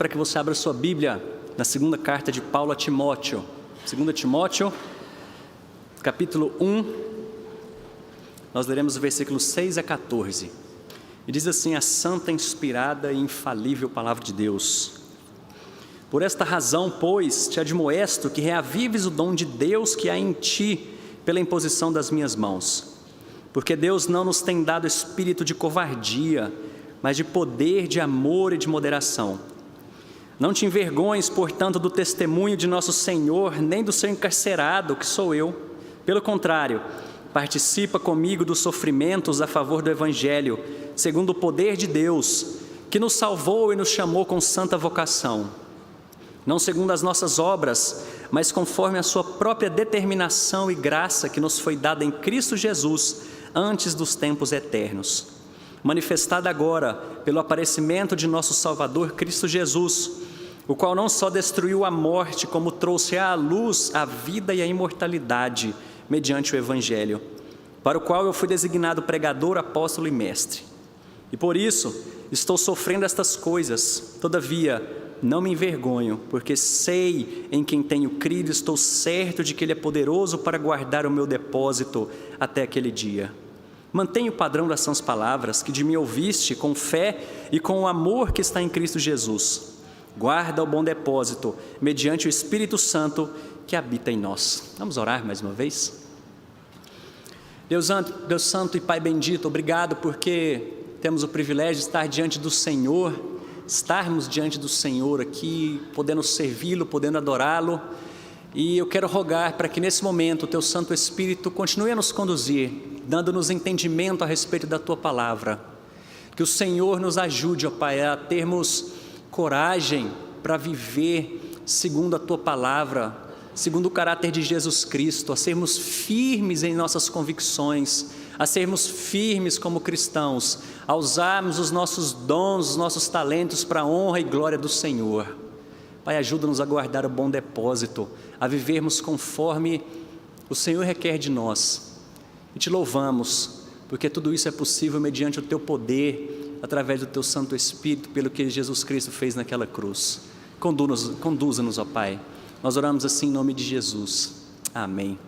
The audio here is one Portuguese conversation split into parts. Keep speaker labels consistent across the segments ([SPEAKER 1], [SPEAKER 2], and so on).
[SPEAKER 1] para que você abra sua Bíblia na segunda carta de Paulo a Timóteo. 2 Timóteo, capítulo 1, nós leremos o versículo 6 a 14. E diz assim a santa, inspirada e infalível palavra de Deus: Por esta razão, pois, te admoesto que reavives o dom de Deus que há em ti pela imposição das minhas mãos. Porque Deus não nos tem dado espírito de covardia, mas de poder, de amor e de moderação. Não te envergonhes, portanto, do testemunho de nosso Senhor, nem do seu encarcerado, que sou eu. Pelo contrário, participa comigo dos sofrimentos a favor do Evangelho, segundo o poder de Deus, que nos salvou e nos chamou com santa vocação. Não segundo as nossas obras, mas conforme a sua própria determinação e graça que nos foi dada em Cristo Jesus, antes dos tempos eternos, manifestada agora pelo aparecimento de nosso Salvador Cristo Jesus, o qual não só destruiu a morte, como trouxe à luz a vida e a imortalidade, mediante o Evangelho, para o qual eu fui designado pregador, apóstolo e mestre. E por isso estou sofrendo estas coisas, todavia não me envergonho, porque sei em quem tenho crido, estou certo de que Ele é poderoso para guardar o meu depósito até aquele dia. Mantenha o padrão das sãs palavras que de mim ouviste, com fé e com o amor que está em Cristo Jesus. Guarda o bom depósito, mediante o Espírito Santo que habita em nós. Vamos orar mais uma vez? Deus Santo e Pai bendito, obrigado porque temos o privilégio de estar diante do Senhor, estarmos diante do Senhor aqui, podendo servi-lo, podendo adorá-lo. E eu quero rogar para que nesse momento o Teu Santo Espírito continue a nos conduzir, dando-nos entendimento a respeito da Tua Palavra. Que o Senhor nos ajude, ó Pai, a termos coragem para viver segundo a Tua Palavra, segundo o caráter de Jesus Cristo, a sermos firmes em nossas convicções, a sermos firmes como cristãos, a usarmos os nossos dons, os nossos talentos para a honra e glória do Senhor. Pai, ajuda-nos a guardar o bom depósito, a vivermos conforme o Senhor requer de nós. E te louvamos, porque tudo isso é possível mediante o Teu poder, através do Teu Santo Espírito, pelo que Jesus Cristo fez naquela cruz. Conduza-nos, ó Pai. Nós oramos assim em nome de Jesus. Amém.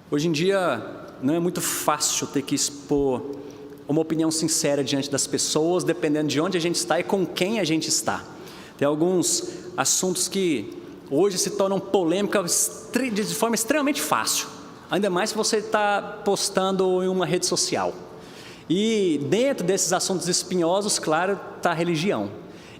[SPEAKER 1] Hoje em dia não é muito fácil ter que expor uma opinião sincera diante das pessoas, dependendo de onde a gente está e com quem a gente está. Tem alguns assuntos que hoje se tornam polêmicas de forma extremamente fácil, ainda mais se você está postando em uma rede social. E dentro desses assuntos espinhosos, claro, está a religião.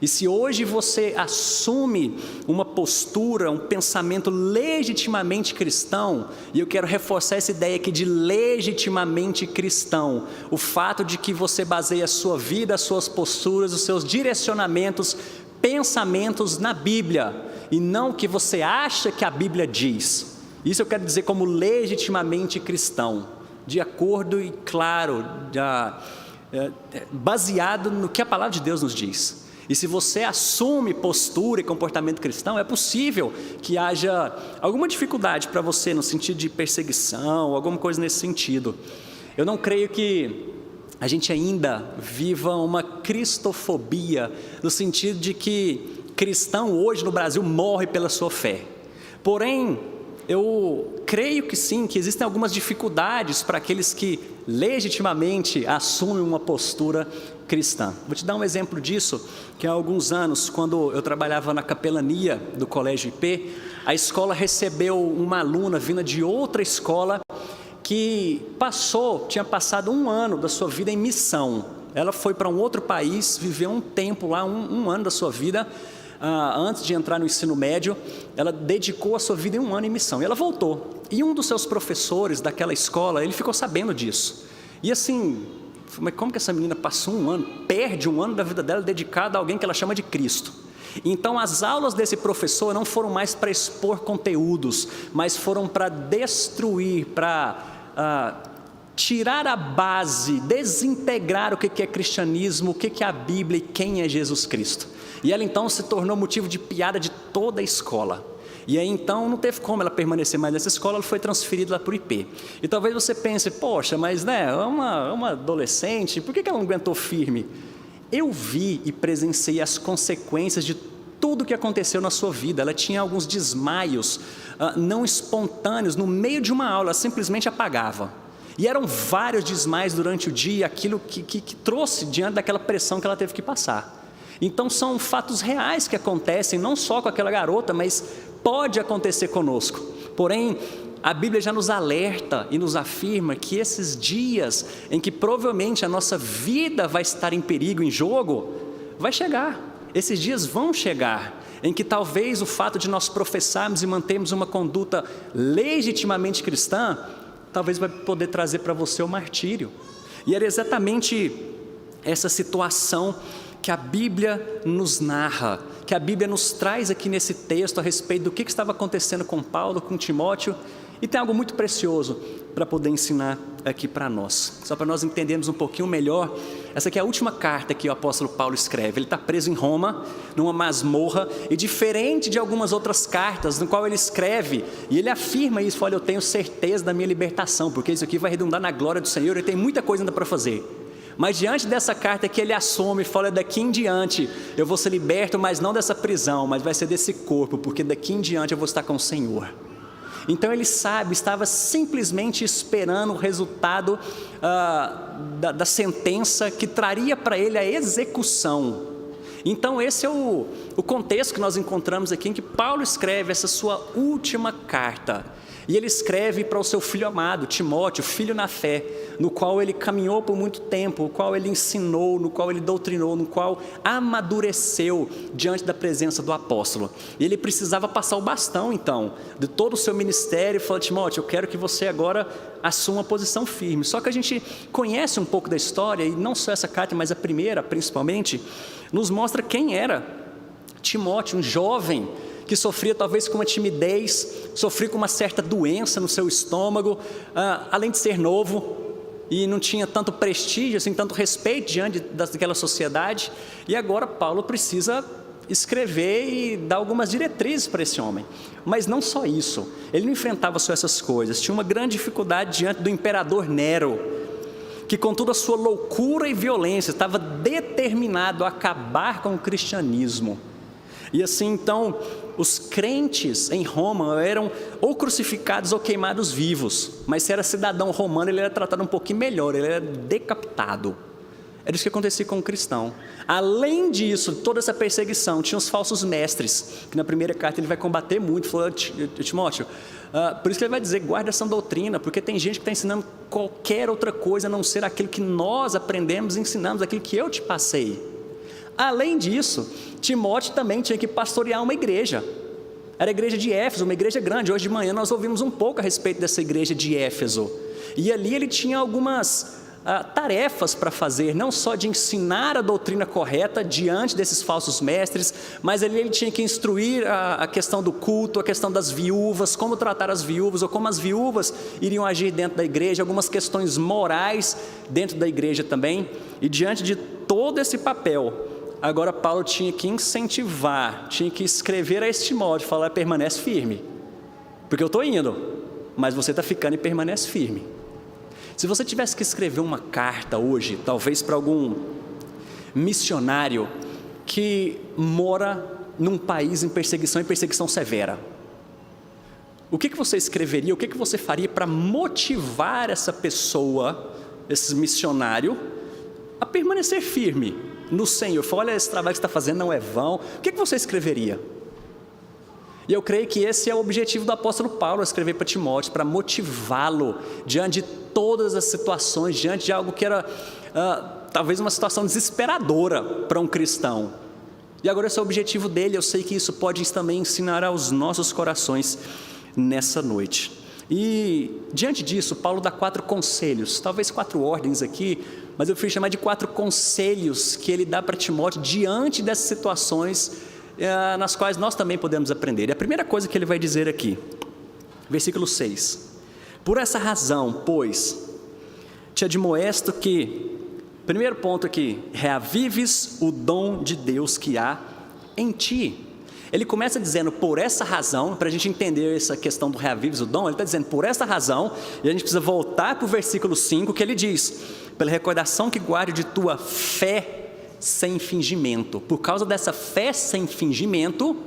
[SPEAKER 1] E se hoje você assume uma postura, um pensamento legitimamente cristão, e eu quero reforçar essa ideia aqui de legitimamente cristão, o fato de que você baseia a sua vida, as suas posturas, os seus direcionamentos, pensamentos na Bíblia, e não o que você acha que a Bíblia diz. Isso eu quero dizer como legitimamente cristão, de acordo e claro, baseado no que a palavra de Deus nos diz. E se você assume postura e comportamento cristão, é possível que haja alguma dificuldade para você no sentido de perseguição, alguma coisa nesse sentido. Eu não creio que a gente ainda viva uma cristofobia, no sentido de que cristão hoje no Brasil morre pela sua fé. Porém, eu creio que sim, que existem algumas dificuldades para aqueles que legitimamente assumem uma postura cristã. Vou te dar um exemplo disso, que há alguns anos, quando eu trabalhava na capelania do Colégio IP, a escola recebeu uma aluna vinda de outra escola que tinha passado um ano da sua vida em missão. Ela foi para um outro país, viveu um tempo lá, um ano da sua vida, antes de entrar no ensino médio, ela dedicou a sua vida em um ano em missão, e ela voltou. E um dos seus professores daquela escola, ele ficou sabendo disso. E assim, mas como que essa menina passou um ano, perde um ano da vida dela dedicado a alguém que ela chama de Cristo? Então as aulas desse professor não foram mais para expor conteúdos, mas foram para destruir, para tirar a base, desintegrar o que é cristianismo, o que é a Bíblia e quem é Jesus Cristo. E ela então se tornou motivo de piada de toda a escola. E aí então não teve como ela permanecer mais nessa escola, ela foi transferida lá para o IP. E talvez você pense, poxa, mas né, é uma adolescente, por que ela não aguentou firme? eu vi e presenciei as consequências de tudo o que aconteceu na sua vida. Ela tinha alguns desmaios não espontâneos, no meio de uma aula, ela simplesmente apagava. E eram vários desmaios durante o dia, aquilo que trouxe diante daquela pressão que ela teve que passar. Então são fatos reais que acontecem, não só com aquela garota, mas pode acontecer conosco. Porém, a Bíblia já nos alerta e nos afirma que esses dias em que provavelmente a nossa vida vai estar em perigo, em jogo, vai chegar. Esses dias vão chegar, em que talvez o fato de nós professarmos e mantermos uma conduta legitimamente cristã, talvez vai poder trazer para você o martírio. E era exatamente essa situação que a Bíblia nos narra, que a Bíblia nos traz aqui nesse texto a respeito do que estava acontecendo com Paulo, com Timóteo, e tem algo muito precioso para poder ensinar aqui para nós. Só para nós entendermos um pouquinho melhor, essa aqui é a última carta que o apóstolo Paulo escreve. Ele está preso em Roma, numa masmorra, e diferente de algumas outras cartas, no qual ele escreve, e ele afirma isso, olha, eu tenho certeza da minha libertação, porque isso aqui vai redundar na glória do Senhor, e tem muita coisa ainda para fazer. Mas diante dessa carta que ele assume e fala, daqui em diante eu vou ser liberto, mas não dessa prisão, mas vai ser desse corpo, porque daqui em diante eu vou estar com o Senhor. Então ele sabe, estava simplesmente esperando o resultado da sentença que traria para ele a execução. Então esse é o contexto que nós encontramos aqui, em que Paulo escreve essa sua última carta. E ele escreve para o seu filho amado, Timóteo, filho na fé, no qual ele caminhou por muito tempo, no qual ele ensinou, no qual ele doutrinou, no qual amadureceu diante da presença do apóstolo. E ele precisava passar o bastão, então, de todo o seu ministério, e falar, Timóteo, eu quero que você agora assuma uma posição firme. Só que a gente conhece um pouco da história, e não só essa carta, mas a primeira, principalmente, nos mostra quem era Timóteo, um jovem, que sofria talvez com uma timidez, sofria com uma certa doença no seu estômago, além de ser novo, e não tinha tanto prestígio, assim, tanto respeito diante daquela sociedade, e agora Paulo precisa escrever e dar algumas diretrizes para esse homem. Mas não só isso, ele não enfrentava só essas coisas, tinha uma grande dificuldade diante do imperador Nero, que com toda a sua loucura e violência, estava determinado a acabar com o cristianismo. E assim, então, os crentes em Roma eram ou crucificados ou queimados vivos, mas se era cidadão romano, ele era tratado um pouquinho melhor, ele era decapitado. Era isso que acontecia com o cristão. Além disso, toda essa perseguição, tinha os falsos mestres, que na primeira carta ele vai combater muito, falou, Timóteo, por isso que ele vai dizer, guarda essa doutrina, porque tem gente que está ensinando qualquer outra coisa a não ser aquilo que nós aprendemos e ensinamos, aquilo que eu te passei. Além disso, Timóteo também tinha que pastorear uma igreja. Era a igreja de Éfeso, uma igreja grande. Hoje de manhã nós ouvimos um pouco a respeito dessa igreja de Éfeso. E ali ele tinha algumas tarefas para fazer, não só de ensinar a doutrina correta diante desses falsos mestres, mas ali ele tinha que instruir a questão do culto, a questão das viúvas, como tratar as viúvas, ou como as viúvas iriam agir dentro da igreja, algumas questões morais dentro da igreja também. E diante de todo esse papel, agora Paulo tinha que incentivar, tinha que escrever a este Timóteo, falar, permanece firme, porque eu estou indo, mas você está ficando e permanece firme. Se você tivesse que escrever uma carta hoje, talvez para algum missionário que mora num país em perseguição e perseguição severa, o que você escreveria, o que você faria para motivar essa pessoa, esse missionário, a permanecer firme no Senhor? Olha, esse trabalho que você está fazendo não é vão. O que você escreveria? E eu creio que esse é o objetivo do apóstolo Paulo, escrever para Timóteo, para motivá-lo diante de todas as situações, diante de algo que era talvez uma situação desesperadora para um cristão. E agora esse é o objetivo dele. Eu sei que isso pode também ensinar aos nossos corações nessa noite. E diante disso, Paulo dá 4 conselhos, talvez 4 ordens aqui, mas eu fui chamar de 4 conselhos que ele dá para Timóteo diante dessas situações nas quais nós também podemos aprender. E a primeira coisa que ele vai dizer aqui, versículo 6: por essa razão, pois, te admoesto que, primeiro ponto aqui, reavives o dom de Deus que há em ti. Ele começa dizendo, por essa razão, para a gente entender essa questão do reavives o dom, ele está dizendo, por essa razão, e a gente precisa voltar para o versículo 5, que ele diz, pela recordação que guarde de tua fé sem fingimento. Por causa dessa fé sem fingimento,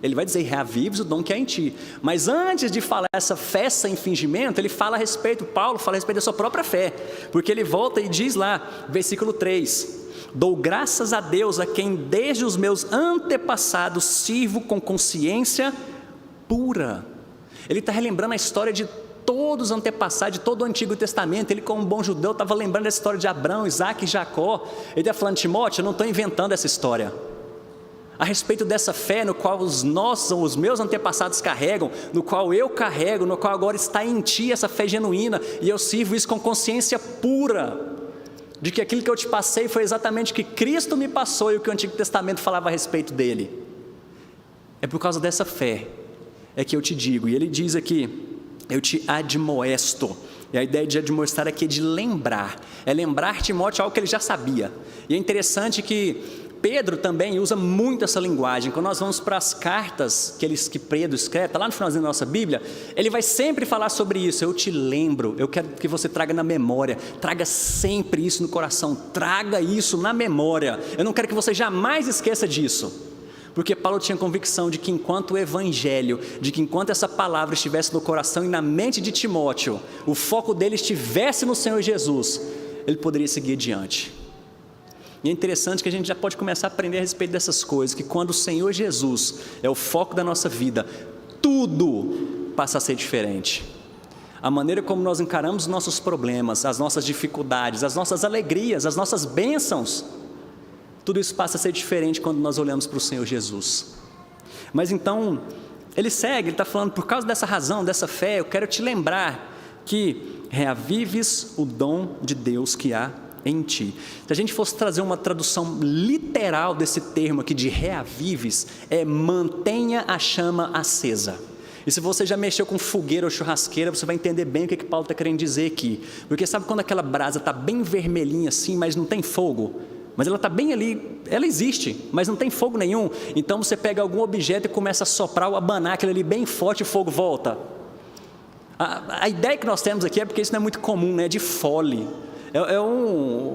[SPEAKER 1] ele vai dizer, reavives o dom que há em ti. Mas antes de falar essa fé sem fingimento, ele fala a respeito, Paulo fala a respeito da sua própria fé. Porque ele volta e diz lá, versículo 3, dou graças a Deus a quem desde os meus antepassados sirvo com consciência pura. Ele está relembrando a história de todos os antepassados, de todo o Antigo Testamento. Ele, como um bom judeu, estava lembrando da história de Abraão, Isaac e Jacó. Ele está falando, Timóteo, eu não estou inventando essa história. A respeito dessa fé no qual os meus antepassados carregam, no qual eu carrego, no qual agora está em ti essa fé genuína, e eu sirvo isso com consciência pura, de que aquilo que eu te passei foi exatamente o que Cristo me passou e o que o Antigo Testamento falava a respeito dele. É por causa dessa fé é que eu te digo, e ele diz aqui, eu te admoesto. E a ideia de admoestar aqui é de lembrar, é lembrar Timóteo algo que ele já sabia. E é interessante que Pedro também usa muito essa linguagem. Quando nós vamos para as cartas que Pedro escreve, está lá no finalzinho da nossa Bíblia, ele vai sempre falar sobre isso. Eu te lembro, eu quero que você traga na memória, traga sempre isso no coração, traga isso na memória. Eu não quero que você jamais esqueça disso. Porque Paulo tinha convicção de que enquanto o Evangelho, de que enquanto essa palavra estivesse no coração e na mente de Timóteo, o foco dele estivesse no Senhor Jesus, ele poderia seguir adiante. E é interessante que a gente já pode começar a aprender a respeito dessas coisas, que quando o Senhor Jesus é o foco da nossa vida, tudo passa a ser diferente. A maneira como nós encaramos os nossos problemas, as nossas dificuldades, as nossas alegrias, as nossas bênçãos, tudo isso passa a ser diferente quando nós olhamos para o Senhor Jesus. Mas então, ele segue, ele está falando, por causa dessa razão, dessa fé, eu quero te lembrar que reavives o dom de Deus que há em ti. Se a gente fosse trazer uma tradução literal desse termo aqui de reavives, é mantenha a chama acesa. E se você já mexeu com fogueira ou churrasqueira, você vai entender bem o que Paulo está querendo dizer aqui. Porque sabe quando aquela brasa está bem vermelhinha assim, mas não tem fogo? Mas ela está bem ali, ela existe, mas não tem fogo nenhum. Então você pega algum objeto e começa a soprar ou abanar aquele ali bem forte e o fogo volta. A ideia que nós temos aqui é porque isso não é muito comum, né? De fole.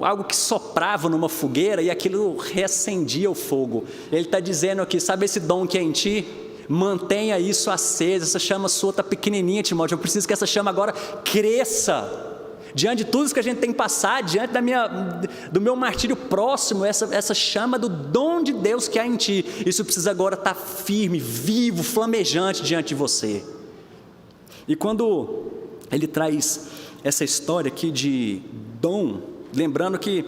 [SPEAKER 1] Algo que soprava numa fogueira e aquilo reacendia o fogo. Ele está dizendo aqui, sabe esse dom que é em ti? Mantenha isso aceso, essa chama sua está pequenininha, Timóteo, eu preciso que essa chama agora cresça. Diante de tudo isso que a gente tem passado, diante do meu martírio próximo, essa chama do dom de Deus que há em ti, isso precisa agora estar firme, vivo, flamejante diante de você. E quando ele traz essa história aqui de dom, lembrando que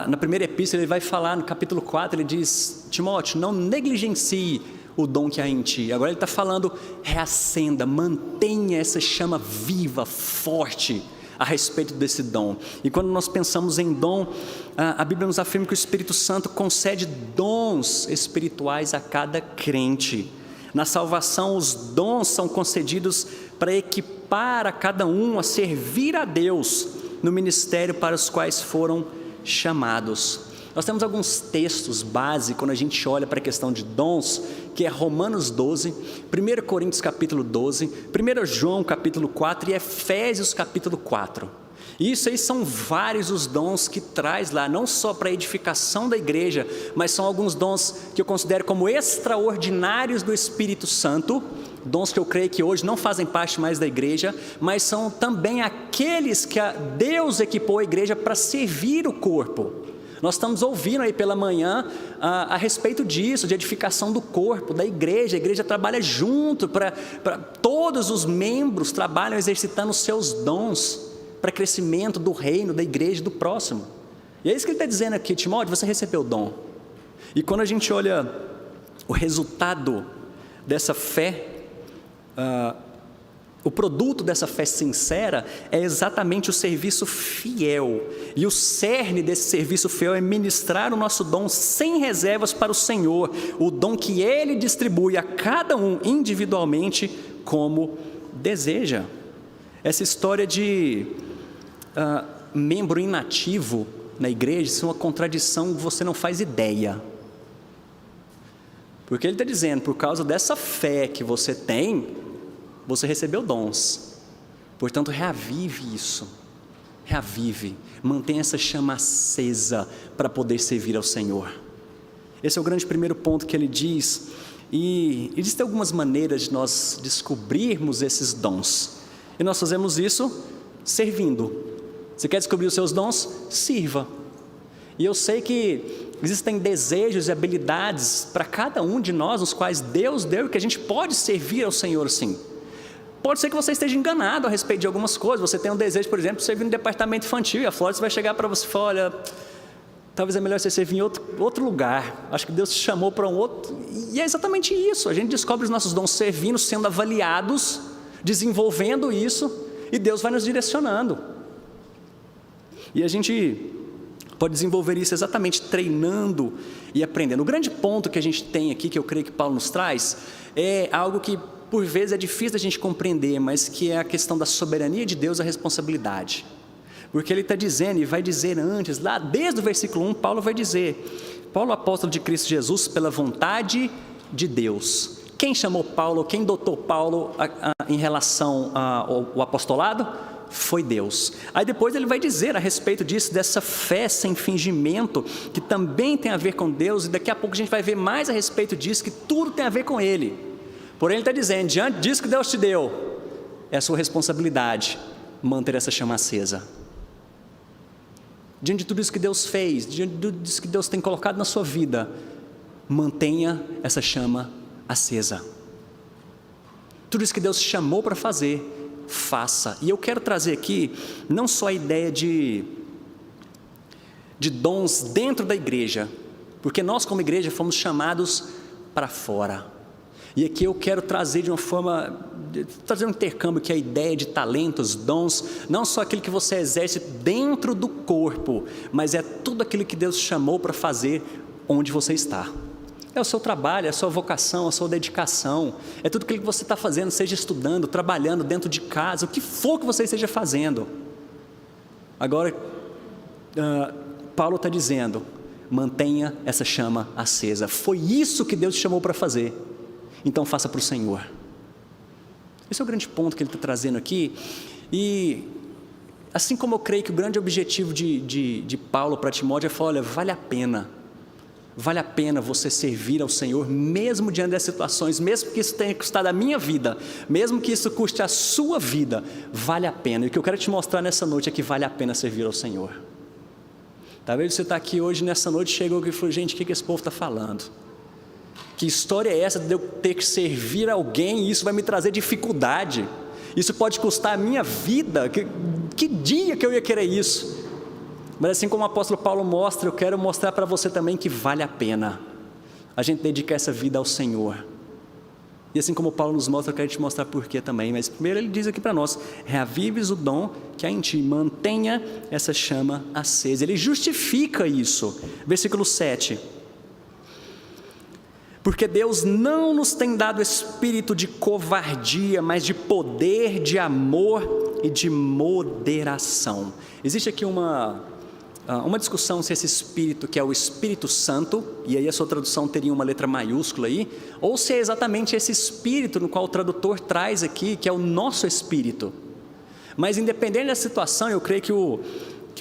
[SPEAKER 1] na primeira epístola ele vai falar, no capítulo 4, ele diz, Timóteo, não negligencie o dom que há em ti. Agora ele está falando, reacenda, mantenha essa chama viva, forte, a respeito desse dom. E quando nós pensamos em dom, a Bíblia nos afirma que o Espírito Santo concede dons espirituais a cada crente. Na salvação, os dons são concedidos para equipar a cada um a servir a Deus no ministério para os quais foram chamados. Nós temos alguns textos básicos quando a gente olha para a questão de dons, que é Romanos 12, 1 Coríntios capítulo 12, 1 João capítulo 4 e Efésios capítulo 4. E isso aí são vários os dons que traz lá, não só para a edificação da igreja, mas são alguns dons que eu considero como extraordinários do Espírito Santo, dons que eu creio que hoje não fazem parte mais da igreja, mas são também aqueles que Deus equipou a igreja para servir o corpo. Nós estamos ouvindo aí pela manhã a respeito disso, de edificação do corpo, da igreja. A igreja trabalha junto, para todos os membros trabalham exercitando os seus dons para crescimento do reino, da igreja e do próximo. E é isso que ele está dizendo aqui, Timóteo, você recebeu o dom. E quando a gente olha o resultado dessa fé, o produto dessa fé sincera é exatamente o serviço fiel. E o cerne desse serviço fiel é ministrar o nosso dom sem reservas para o Senhor, o dom que Ele distribui a cada um individualmente como deseja. Essa história de membro inativo na igreja, isso é uma contradição que você não faz ideia. Porque ele está dizendo, por causa dessa fé que você tem, você recebeu dons, portanto reavive isso, reavive, mantenha essa chama acesa para poder servir ao Senhor. Esse é o grande primeiro ponto que ele diz, e existem algumas maneiras de nós descobrirmos esses dons, e nós fazemos isso servindo. Você quer descobrir os seus dons? Sirva. E eu sei que existem desejos e habilidades para cada um de nós, os quais Deus deu, e que a gente pode servir ao Senhor sim. Pode ser que você esteja enganado a respeito de algumas coisas. Você tem um desejo, por exemplo, de servir no departamento infantil, e a Flórida vai chegar para você e falar, olha, talvez é melhor você servir em outro lugar. Acho que Deus te chamou para um outro. E é exatamente isso. A gente descobre os nossos dons servindo, sendo avaliados, desenvolvendo isso, e Deus vai nos direcionando. E a gente pode desenvolver isso exatamente treinando e aprendendo. O grande ponto que a gente tem aqui, que eu creio que Paulo nos traz, é algo que por vezes é difícil da gente compreender, mas que é a questão da soberania de Deus e a responsabilidade. Porque ele está dizendo, e vai dizer antes, lá desde o versículo 1, Paulo vai dizer, Paulo, apóstolo de Cristo Jesus, pela vontade de Deus. Quem chamou Paulo, quem dotou Paulo em relação ao apostolado? Foi Deus. Aí depois ele vai dizer a respeito disso, dessa fé sem fingimento, que também tem a ver com Deus, e daqui a pouco a gente vai ver mais a respeito disso, que tudo tem a ver com Ele. Porém ele está dizendo, diante disso que Deus te deu, é a sua responsabilidade manter essa chama acesa. Diante de tudo isso que Deus fez, diante de tudo isso que Deus tem colocado na sua vida, mantenha essa chama acesa. Tudo isso que Deus te chamou para fazer, faça. E eu quero trazer aqui não só a ideia de dons dentro da igreja, porque nós como igreja fomos chamados para fora. E aqui eu quero trazer de uma forma, trazer um intercâmbio, que é a ideia de talentos, dons, não só aquilo que você exerce dentro do corpo, mas é tudo aquilo que Deus chamou para fazer onde você está. É o seu trabalho, é a sua vocação, a sua dedicação, é tudo aquilo que você está fazendo, seja estudando, trabalhando dentro de casa, o que for que você esteja fazendo. Agora, Paulo está dizendo, mantenha essa chama acesa. Foi isso que Deus te chamou para fazer, então faça para o Senhor. Esse é o grande ponto que ele está trazendo aqui. E assim como eu creio que o grande objetivo de Paulo para Timóteo é falar, olha, vale a pena você servir ao Senhor, mesmo diante das situações, mesmo que isso tenha custado a minha vida, mesmo que isso custe a sua vida, vale a pena. E o que eu quero te mostrar nessa noite é que vale a pena servir ao Senhor. Talvez você está aqui hoje, nessa noite, chegou aqui e falou, gente, o que esse povo está falando? Que história é essa de eu ter que servir alguém e isso vai me trazer dificuldade? Isso pode custar a minha vida? Que dia que eu ia querer isso? Mas assim como o apóstolo Paulo mostra, eu quero mostrar para você também que vale a pena a gente dedicar essa vida ao Senhor. E assim como Paulo nos mostra, eu quero te mostrar por quê também. Mas primeiro ele diz aqui para nós, reavives o dom que há em ti, mantenha essa chama acesa. Ele justifica isso. Versículo 7. Porque Deus não nos tem dado espírito de covardia, mas de poder, de amor e de moderação. Existe aqui uma discussão se esse Espírito, que é o Espírito Santo, e aí a sua tradução teria uma letra maiúscula aí, ou se é exatamente esse Espírito no qual o tradutor traz aqui, que é o nosso Espírito. Mas independente da situação, eu creio que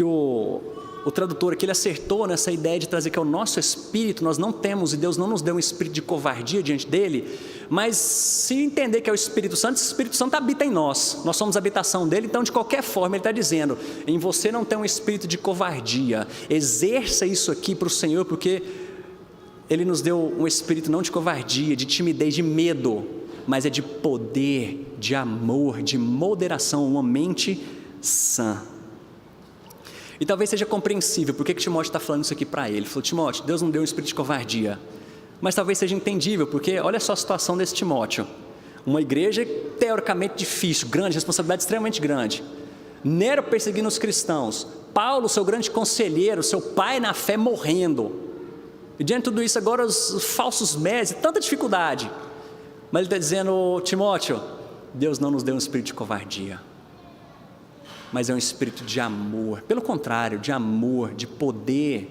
[SPEAKER 1] o tradutor aqui, ele acertou nessa ideia de trazer que é o nosso Espírito. Nós não temos, e Deus não nos deu um espírito de covardia diante dele, mas se entender que é o Espírito Santo, esse Espírito Santo habita em nós somos a habitação dele. Então de qualquer forma ele está dizendo, em você não tem um espírito de covardia, exerça isso aqui para o Senhor, porque ele nos deu um espírito não de covardia, de timidez, de medo, mas é de poder, de amor, de moderação, uma mente sã. E talvez seja compreensível por que Timóteo está falando isso aqui para ele. Ele falou, Timóteo, Deus não deu um espírito de covardia. Mas talvez seja entendível, porque olha só a situação desse Timóteo. Uma igreja teoricamente difícil, grande, responsabilidade extremamente grande. Nero perseguindo os cristãos. Paulo, seu grande conselheiro, seu pai na fé, morrendo. E diante de tudo isso agora os falsos mestres, tanta dificuldade. Mas ele está dizendo, Timóteo, Deus não nos deu um espírito de covardia, mas é um espírito de amor. Pelo contrário, de amor, de poder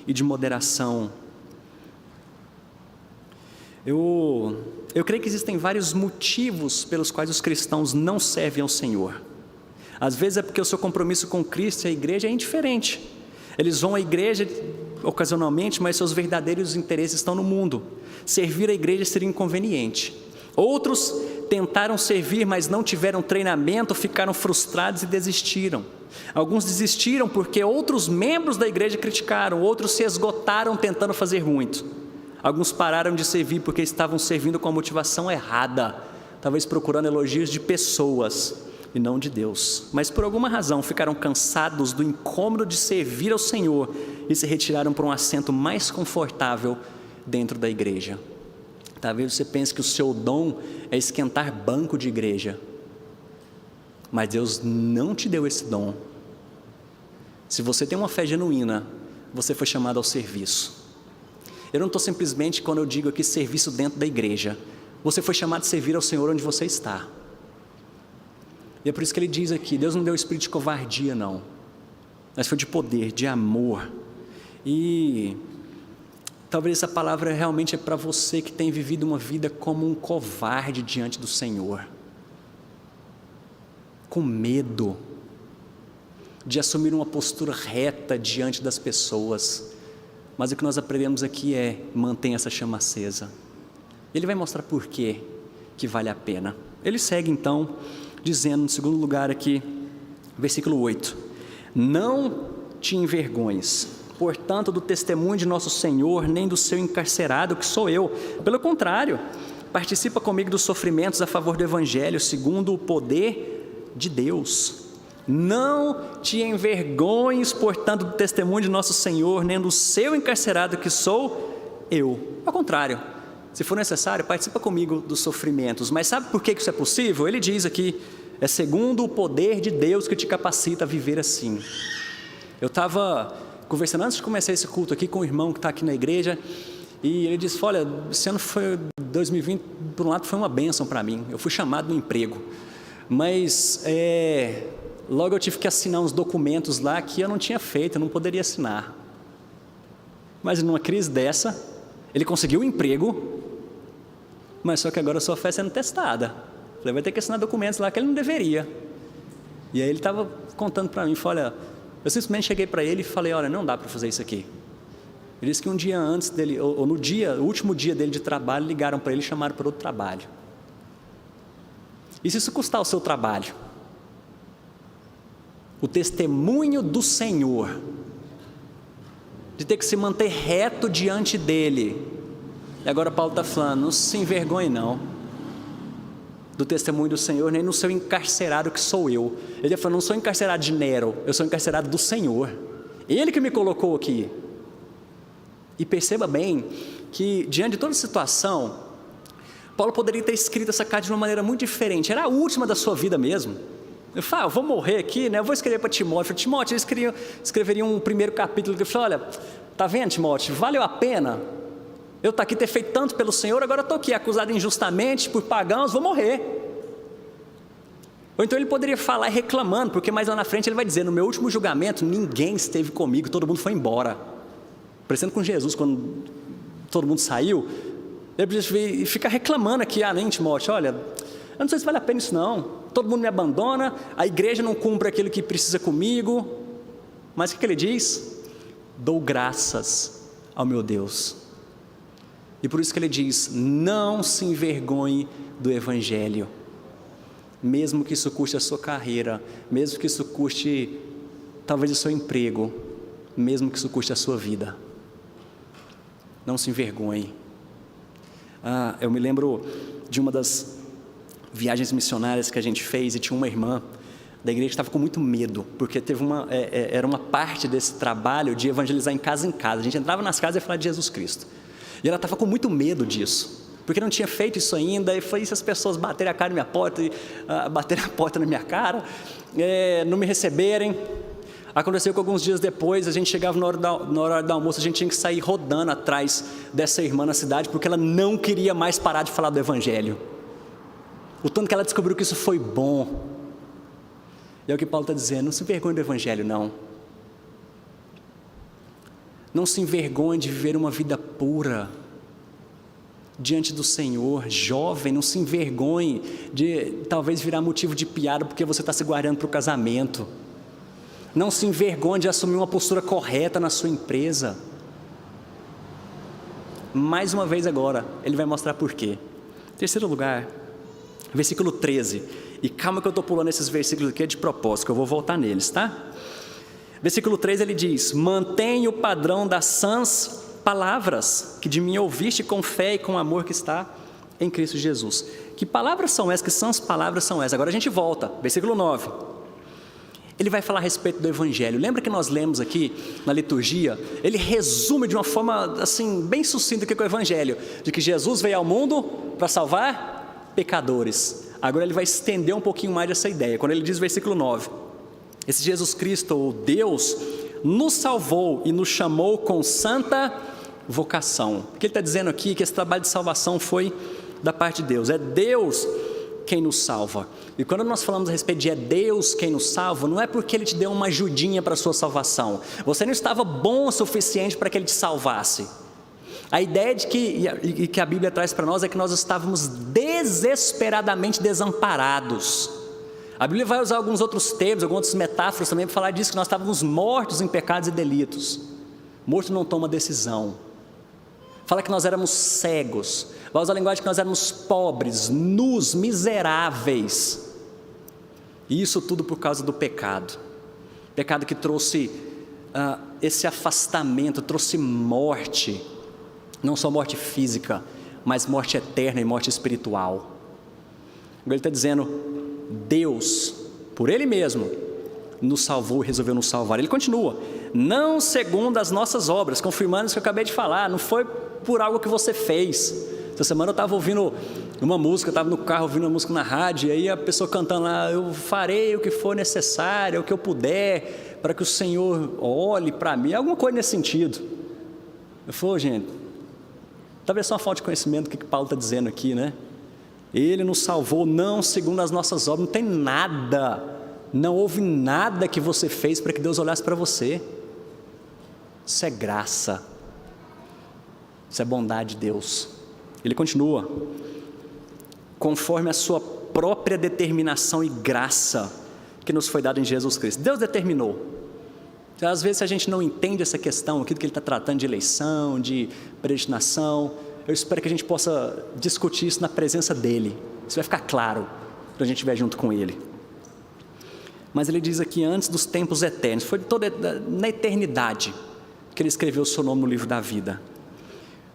[SPEAKER 1] e de moderação. Eu creio que existem vários motivos pelos quais os cristãos não servem ao Senhor. Às vezes é porque o seu compromisso com Cristo e a igreja é indiferente. Eles vão à igreja ocasionalmente, mas seus verdadeiros interesses estão no mundo. Servir a igreja seria inconveniente. Outros tentaram servir, mas não tiveram treinamento, ficaram frustrados e desistiram. Alguns desistiram porque outros membros da igreja criticaram, outros se esgotaram tentando fazer muito. Alguns pararam de servir porque estavam servindo com a motivação errada, talvez procurando elogios de pessoas e não de Deus. Mas por alguma razão ficaram cansados do incômodo de servir ao Senhor e se retiraram para um assento mais confortável dentro da igreja. Talvez você pense que o seu dom é esquentar banco de igreja, mas Deus não te deu esse dom. Se você tem uma fé genuína, você foi chamado ao serviço. Eu não estou simplesmente, quando eu digo aqui serviço dentro da igreja, você foi chamado a servir ao Senhor onde você está. E é por isso que ele diz aqui, Deus não deu espírito de covardia não, mas foi de poder, de amor. E talvez essa palavra realmente é para você que tem vivido uma vida como um covarde diante do Senhor, com medo de assumir uma postura reta diante das pessoas. Mas o que nós aprendemos aqui é, mantenha essa chama acesa. Ele vai mostrar por quê que vale a pena. Ele segue então, dizendo no segundo lugar aqui, versículo 8, não te envergonhes, portanto, do testemunho de nosso Senhor, nem do seu encarcerado, que sou eu. Pelo contrário, participa comigo dos sofrimentos a favor do Evangelho, segundo o poder de Deus. Não te envergonhes, portanto, do testemunho de nosso Senhor, nem do seu encarcerado, que sou eu. Ao contrário, se for necessário, participa comigo dos sofrimentos. Mas sabe por que isso é possível? Ele diz aqui, é segundo o poder de Deus que te capacita a viver assim. Eu estava conversando antes de começar esse culto aqui com o irmão que está aqui na igreja, e ele disse, olha, esse ano foi 2020, por um lado foi uma bênção para mim, eu fui chamado no emprego, mas logo eu tive que assinar uns documentos lá que eu não tinha feito, eu não poderia assinar. Mas numa crise dessa, ele conseguiu um emprego, mas só que agora a sua fé sendo testada. Falei, vai ter que assinar documentos lá que ele não deveria. E aí ele estava contando para mim, falou, olha, eu simplesmente cheguei para ele e falei, olha, não dá para fazer isso aqui. Ele disse que um dia antes dele, ou no último dia dele de trabalho, ligaram para ele e chamaram para outro trabalho. E se isso custar o seu trabalho? O testemunho do Senhor, de ter que se manter reto diante dele. E agora Paulo está falando, não se envergonhe não, do testemunho do Senhor, nem no seu encarcerado que sou eu. Ele está falando, não sou encarcerado de Nero, eu sou encarcerado do Senhor. Ele que me colocou aqui. E perceba bem que diante de toda a situação, Paulo poderia ter escrito essa carta de uma maneira muito diferente. Era a última da sua vida mesmo. Eu falei, eu vou morrer aqui, né? Eu vou escrever para Timóteo. Timóteo, eles escreveriam um primeiro capítulo. Eu falei, olha, tá vendo, Timóteo? Valeu a pena eu estar aqui, ter feito tanto pelo Senhor, agora eu estou aqui acusado injustamente por pagãos, vou morrer. Ou então ele poderia falar reclamando, porque mais lá na frente ele vai dizer, no meu último julgamento, ninguém esteve comigo, todo mundo foi embora. Parecendo com Jesus, quando todo mundo saiu, ele fica reclamando aqui, nem Timóteo, olha, eu não sei se vale a pena isso não, todo mundo me abandona, a igreja não cumpre aquilo que precisa comigo, mas o que ele diz? Dou graças ao meu Deus. E por isso que ele diz, não se envergonhe do Evangelho, mesmo que isso custe a sua carreira, mesmo que isso custe talvez o seu emprego, mesmo que isso custe a sua vida. Não se envergonhe. Eu me lembro de uma das viagens missionárias que a gente fez, e tinha uma irmã da igreja que estava com muito medo, porque era uma parte desse trabalho de evangelizar em casa. A gente entrava nas casas e ia falar de Jesus Cristo. E ela estava com muito medo disso, porque não tinha feito isso ainda, e foi isso, as pessoas baterem a cara na minha porta, baterem a porta na minha cara, não me receberem. Aconteceu que alguns dias depois, a gente chegava na hora do almoço, a gente tinha que sair rodando atrás dessa irmã na cidade, porque ela não queria mais parar de falar do Evangelho. O tanto que ela descobriu que isso foi bom. E é o que Paulo está dizendo, não se envergonhe do Evangelho não. Não se envergonhe de viver uma vida pura. diante do Senhor. Jovem, não se envergonhe de talvez virar motivo de piada porque você está se guardando para o casamento. Não se envergonhe de assumir uma postura correta na sua empresa. Mais uma vez agora, ele vai mostrar por quê. Terceiro lugar, versículo 13. E calma que eu estou pulando esses versículos aqui de propósito, que eu vou voltar neles, tá? Versículo 13 ele diz: mantenha o padrão das sãs palavras que de mim ouviste com fé e com amor que está em Cristo Jesus. Que palavras são essas? Que sãs palavras são essas? Agora a gente volta, versículo 9. Ele vai falar a respeito do Evangelho. Lembra que nós lemos aqui na liturgia? Ele resume de uma forma assim, bem sucinta o que é o Evangelho. De que Jesus veio ao mundo para salvar pecadores. Agora ele vai estender um pouquinho mais essa ideia. Quando ele diz versículo 9. Esse Jesus Cristo, ou Deus, nos salvou e nos chamou com santa vocação. O que ele está dizendo aqui? Que esse trabalho de salvação foi da parte de Deus. É Deus quem nos salva. E quando nós falamos a respeito de é Deus quem nos salva, não é porque Ele te deu uma ajudinha para a sua salvação. Você não estava bom o suficiente para que Ele te salvasse. A ideia de que a Bíblia traz para nós é que nós estávamos desesperadamente desamparados. A Bíblia vai usar alguns outros termos, algumas outras metáforas também para falar disso, que nós estávamos mortos em pecados e delitos. Morto não toma decisão. Fala que nós éramos cegos. Vai usar a linguagem que nós éramos pobres, nus, miseráveis. E isso tudo por causa do pecado. Pecado que trouxe esse afastamento, trouxe morte. Não só morte física, mas morte eterna e morte espiritual. Ele está dizendo, Deus, por Ele mesmo, nos salvou e resolveu nos salvar. Ele continua, não segundo as nossas obras, confirmando isso que eu acabei de falar, não foi por algo que você fez. Essa semana eu estava ouvindo uma música, eu estava no carro ouvindo uma música na rádio, e aí a pessoa cantando lá, eu farei o que for necessário, o que eu puder, para que o Senhor olhe para mim, alguma coisa nesse sentido. Eu falei, gente, talvez só uma falta de conhecimento do que Paulo está dizendo aqui, né? Ele nos salvou não segundo as nossas obras, não tem nada, não houve nada que você fez para que Deus olhasse para você. Isso é graça, isso é bondade de Deus. Ele continua, conforme a sua própria determinação e graça que nos foi dada em Jesus Cristo. Deus determinou. Às vezes a gente não entende essa questão, aquilo que Ele está tratando de eleição, de predestinação. Eu espero que a gente possa discutir isso na presença dEle. Isso vai ficar claro quando a gente estiver junto com Ele. Mas Ele diz aqui, antes dos tempos eternos, foi na eternidade que Ele escreveu o seu nome no livro da vida.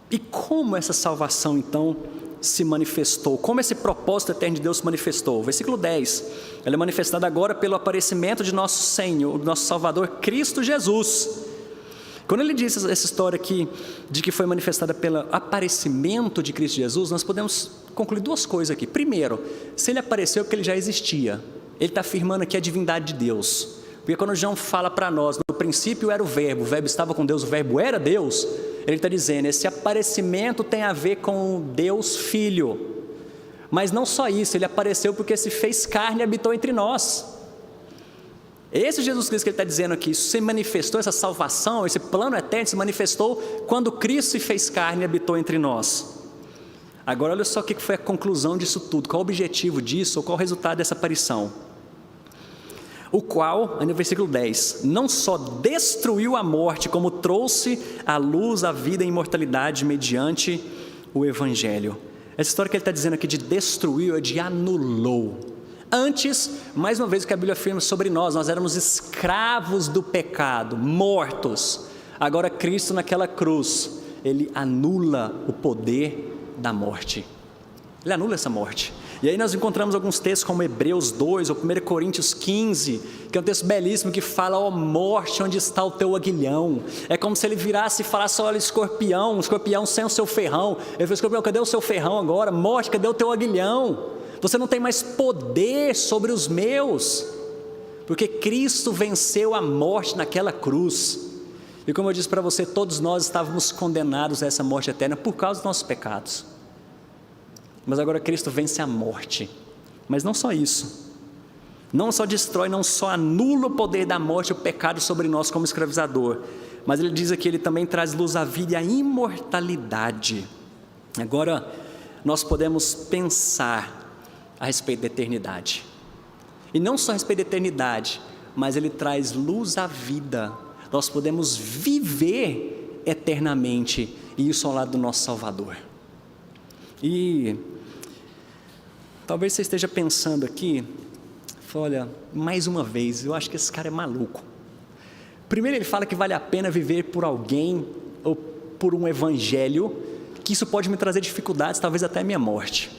[SPEAKER 1] E como essa salvação então se manifestou? Como esse propósito eterno de Deus se manifestou? Versículo 10, ela é manifestada agora pelo aparecimento de nosso Senhor, nosso Salvador, Cristo Jesus. Quando ele diz essa história aqui, de que foi manifestada pelo aparecimento de Cristo Jesus, nós podemos concluir duas coisas aqui. Primeiro, se ele apareceu é porque ele já existia. Ele está afirmando aqui a divindade de Deus. Porque quando João fala para nós, no princípio era o verbo estava com Deus, o verbo era Deus, ele está dizendo, esse aparecimento tem a ver com Deus Filho. Mas não só isso, ele apareceu porque se fez carne e habitou entre nós. Esse Jesus Cristo que ele está dizendo aqui, isso se manifestou, essa salvação, esse plano eterno se manifestou quando Cristo se fez carne e habitou entre nós. Agora olha só o que foi a conclusão disso tudo, qual o objetivo disso, ou qual o resultado dessa aparição. O qual, no versículo 10, não só destruiu a morte, como trouxe à luz a vida e a imortalidade mediante o Evangelho. Essa história que ele está dizendo aqui de destruiu é de anulou. Antes, mais uma vez o que a Bíblia afirma sobre nós éramos escravos do pecado, mortos. Agora Cristo naquela cruz, Ele anula o poder da morte. Ele anula essa morte. E aí nós encontramos alguns textos como Hebreus 2 ou 1 Coríntios 15, que é um texto belíssimo que fala, ó morte, onde está o teu aguilhão? É como se ele virasse e falasse, olha escorpião sem o seu ferrão. Ele falou, escorpião, cadê o seu ferrão agora? Morte, cadê o teu aguilhão? Você não tem mais poder sobre os meus, porque Cristo venceu a morte naquela cruz. E como eu disse para você, todos nós estávamos condenados a essa morte eterna por causa dos nossos pecados. Mas agora Cristo vence a morte. Mas não só isso. Não só destrói, não só anula o poder da morte, o pecado sobre nós como escravizador. Mas ele diz aqui, ele também traz luz à vida e à imortalidade. Agora, nós podemos pensar a respeito da eternidade. E não só a respeito da eternidade, mas ele traz luz à vida. Nós podemos viver eternamente, e isso ao lado do nosso Salvador. E talvez você esteja pensando aqui, olha, mais uma vez, eu acho que esse cara é maluco. Primeiro ele fala que vale a pena viver por alguém, ou por um evangelho, que isso pode me trazer dificuldades, talvez até a minha morte.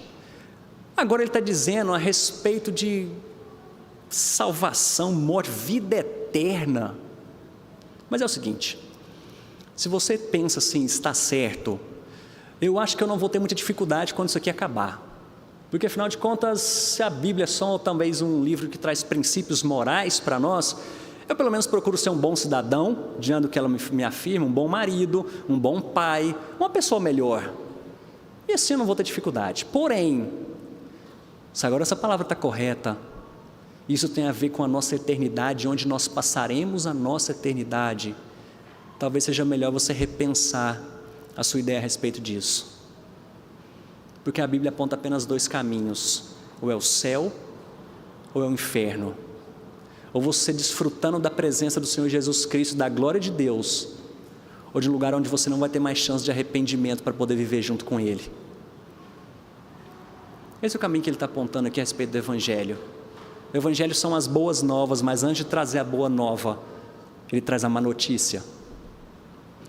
[SPEAKER 1] Agora ele está dizendo a respeito de salvação, morte, vida eterna. Mas é o seguinte, se você pensa assim, está certo, eu acho que eu não vou ter muita dificuldade quando isso aqui acabar. Porque afinal de contas, se a Bíblia é só talvez um livro que traz princípios morais para nós, eu pelo menos procuro ser um bom cidadão, diante do que ela me afirma, um bom marido, um bom pai, uma pessoa melhor. E assim eu não vou ter dificuldade. Porém, se agora essa palavra está correta, isso tem a ver com a nossa eternidade, onde nós passaremos a nossa eternidade, talvez seja melhor você repensar a sua ideia a respeito disso. Porque a Bíblia aponta apenas dois caminhos, ou é o céu, ou é o inferno. Ou você desfrutando da presença do Senhor Jesus Cristo, da glória de Deus, ou de um lugar onde você não vai ter mais chance de arrependimento para poder viver junto com Ele. Esse é o caminho que ele está apontando aqui a respeito do Evangelho. O Evangelho são as boas novas, mas antes de trazer a boa nova, ele traz a má notícia.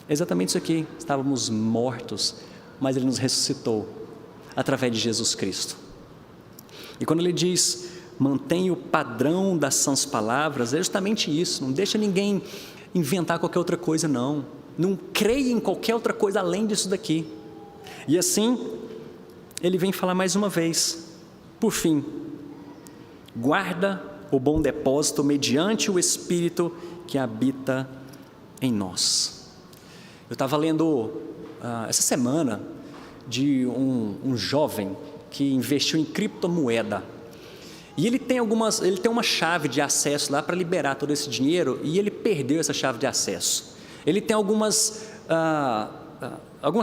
[SPEAKER 1] É exatamente isso aqui, estávamos mortos, mas ele nos ressuscitou, através de Jesus Cristo. E quando ele diz, mantenha o padrão das sãs palavras, é justamente isso, não deixa ninguém inventar qualquer outra coisa não creia em qualquer outra coisa além disso daqui. E assim, ele vem falar mais uma vez, por fim, guarda o bom depósito mediante o Espírito que habita em nós. Eu estava lendo essa semana de um jovem que investiu em criptomoeda. E ele tem uma chave de acesso lá para liberar todo esse dinheiro, e ele perdeu essa chave de acesso. Ele tem algumas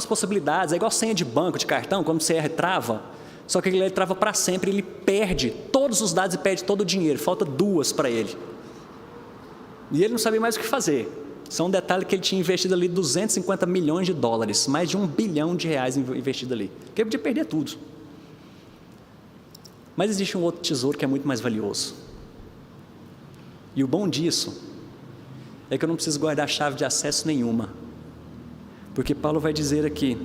[SPEAKER 1] possibilidades, é igual senha de banco, de cartão, quando você trava, só que ele trava para sempre, ele perde todos os dados e perde todo o dinheiro, falta 2 para ele. E ele não sabia mais o que fazer. Só um detalhe que ele tinha investido ali 250 milhões de dólares, mais de R$1 bilhão investido ali, que ele podia perder tudo. Mas existe um outro tesouro que é muito mais valioso. E o bom disso é que eu não preciso guardar chave de acesso nenhuma. Porque Paulo vai dizer aqui,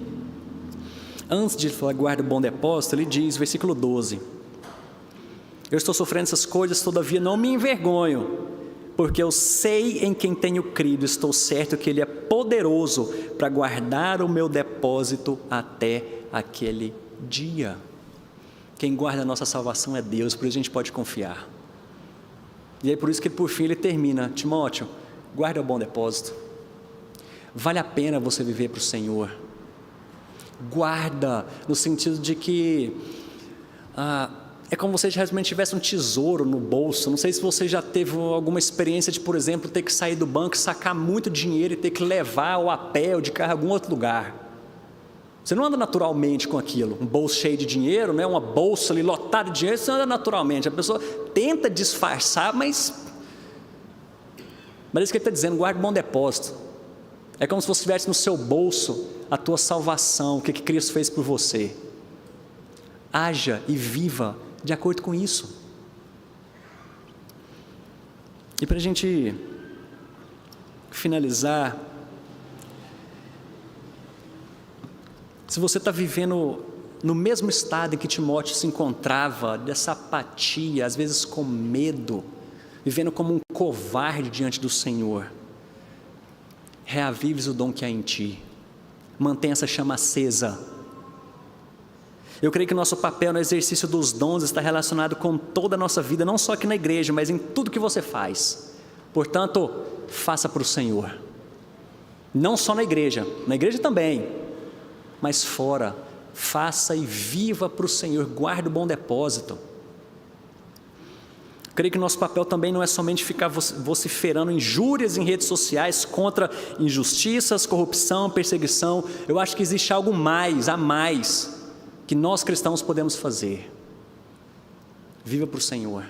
[SPEAKER 1] antes de falar guarda o bom depósito, ele diz, versículo 12, eu estou sofrendo essas coisas, todavia não me envergonho, porque eu sei em quem tenho crido, estou certo que Ele é poderoso para guardar o meu depósito até aquele dia. Quem guarda a nossa salvação é Deus, por isso a gente pode confiar. E aí por isso que por fim ele termina, Timóteo, guarda o bom depósito. Vale a pena você viver para o Senhor. Guarda, no sentido de que é como se realmente tivesse um tesouro no bolso. Não sei se você já teve alguma experiência de, por exemplo, ter que sair do banco, sacar muito dinheiro e ter que levar ou a pé ou de carro a algum outro lugar. Você não anda naturalmente com aquilo, um bolso cheio de dinheiro, né? Uma bolsa ali lotada de dinheiro, você anda naturalmente. A pessoa tenta disfarçar, mas isso que ele está dizendo, guarde bom depósito. É como se você tivesse no seu bolso a tua salvação, o que Cristo fez por você. Haja e viva de acordo com isso. E para a gente finalizar, se você está vivendo no mesmo estado em que Timóteo se encontrava, dessa apatia, às vezes com medo, vivendo como um covarde diante do Senhor, reavives o dom que há em ti, mantenha essa chama acesa. Eu creio que o nosso papel no exercício dos dons está relacionado com toda a nossa vida, não só aqui na igreja, mas em tudo que você faz. Portanto, faça para o Senhor. Não só na igreja também, mas fora. Faça e viva para o Senhor, guarde o bom depósito. Creio que nosso papel também não é somente ficar vociferando injúrias em redes sociais contra injustiças, corrupção, perseguição. Eu acho que existe algo a mais, que nós cristãos podemos fazer. Viva para o Senhor.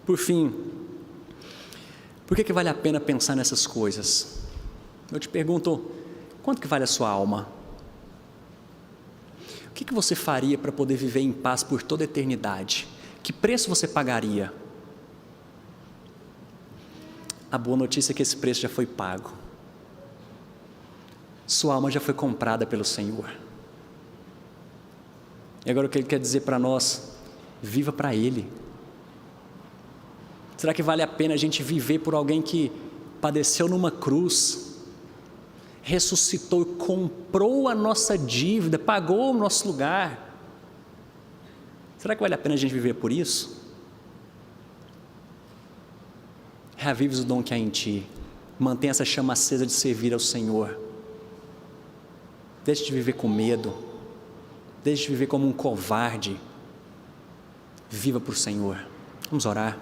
[SPEAKER 1] Por fim, por que vale a pena pensar nessas coisas? Eu te pergunto, quanto que vale a sua alma? O que você faria para poder viver em paz por toda a eternidade? Que preço você pagaria? A boa notícia é que esse preço já foi pago. Sua alma já foi comprada pelo Senhor. E agora o que Ele quer dizer para nós? Viva para Ele. Será que vale a pena a gente viver por alguém que padeceu numa cruz, ressuscitou e comprou a nossa dívida, pagou o nosso lugar? Será que vale a pena a gente viver por isso? Reavives o dom que há em ti. Mantenha essa chama acesa de servir ao Senhor. Deixe de viver com medo. Deixe de viver como um covarde. Viva para o Senhor. Vamos orar.